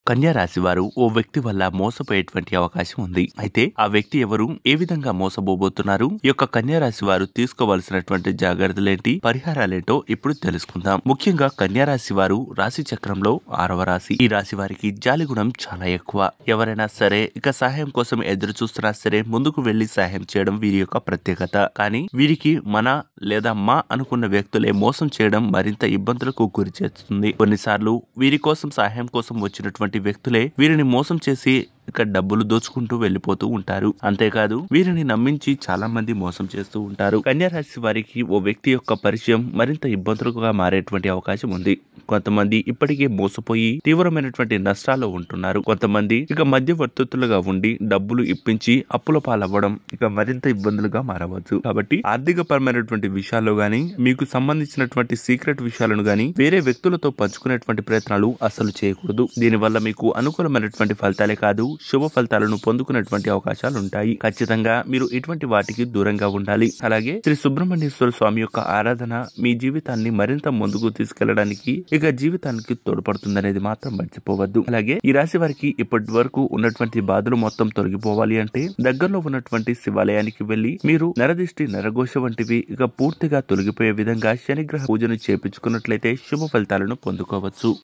కన్యా రాశి వారు ఓ వ్యక్తి వల్ల మోసపోయేటువంటి అవకాశం ఉంది. అయితే ఆ వ్యక్తి ఎవరు, ఏ విధంగా మోసపోబోతున్నారు, ఈ యొక్క కన్యా రాశి వారు తీసుకోవాల్సినటువంటి జాగ్రత్తలేంటి, పరిహారాలేంటో ఇప్పుడు తెలుసుకుందాం. ముఖ్యంగా కన్యా రాశి వారు రాశి చక్రంలో 6వ రాశి. ఈ రాశి వారికి జాలి గుణం చాలా ఎక్కువ. ఎవరైనా సరే ఇక సహాయం కోసం ఎదురు చూస్తున్నా సరే ముందుకు వెళ్లి సహాయం చేయడం వీరి యొక్క ప్రత్యేకత. కానీ వీరికి మన లేదా మా అనుకున్న వ్యక్తులే మోసం చేయడం మరింత ఇబ్బందులకు గురి చేస్తుంది. కొన్నిసార్లు వీరి కోసం సహాయం కోసం వచ్చినటువంటి వ్యక్తులే వీరిని మోసం చేసి ఇక డబ్బులు దోచుకుంటూ వెళ్లిపోతూ ఉంటారు. అంతేకాదు వీరిని నమ్మించి చాలా మంది మోసం చేస్తూ ఉంటారు. కన్యా రాశి వారికి ఓ వ్యక్తి యొక్క పరిచయం మరింత ఇబ్బందులుగా మారేటువంటి అవకాశం ఉంది. కొంతమంది ఇప్పటికే మోసపోయి తీవ్రమైనటువంటి నష్టాల్లో ఉంటున్నారు. కొంతమంది ఇక మధ్యవర్తులుగా ఉండి డబ్బులు ఇప్పించి అప్పుల పాలవ్వడం ఇక మరింత ఇబ్బందులుగా మారవచ్చు. కాబట్టి ఆర్థిక పరమైనటువంటి విషయాల్లో గానీ, మీకు సంబంధించినటువంటి సీక్రెట్ విషయాలను గానీ వేరే వ్యక్తులతో పంచుకునేటువంటి ప్రయత్నాలు అసలు చేయకూడదు. దీనివల్ల మీకు అనుకూలమైనటువంటి ఫలితాలే కాదు, శుభ ఫలితాలను పొందుకునేటువంటి అవకాశాలు ఉంటాయి. ఖచ్చితంగా మీరు ఇటువంటి వాటికి దూరంగా ఉండాలి. అలాగే శ్రీ సుబ్రహ్మణ్యేశ్వర స్వామి యొక్క ఆరాధన మీ జీవితాన్ని మరింత ముందుకు తీసుకెళ్లడానికి ఇక జీవితానికి తోడ్పడుతుందనేది మాత్రం మర్చిపోవద్దు. అలాగే ఈ రాశి వారికి ఇప్పటి వరకు ఉన్నటువంటి బాధలు మొత్తం తొలగిపోవాలి అంటే దగ్గరలో ఉన్నటువంటి శివాలయానికి వెళ్లి మీరు నరదిష్టి, నరఘోష వంటివి ఇక పూర్తిగా తొలగిపోయే విధంగా శనిగ్రహ పూజను చేపించుకున్నట్లయితే శుభ ఫలితాలను పొందుకోవచ్చు.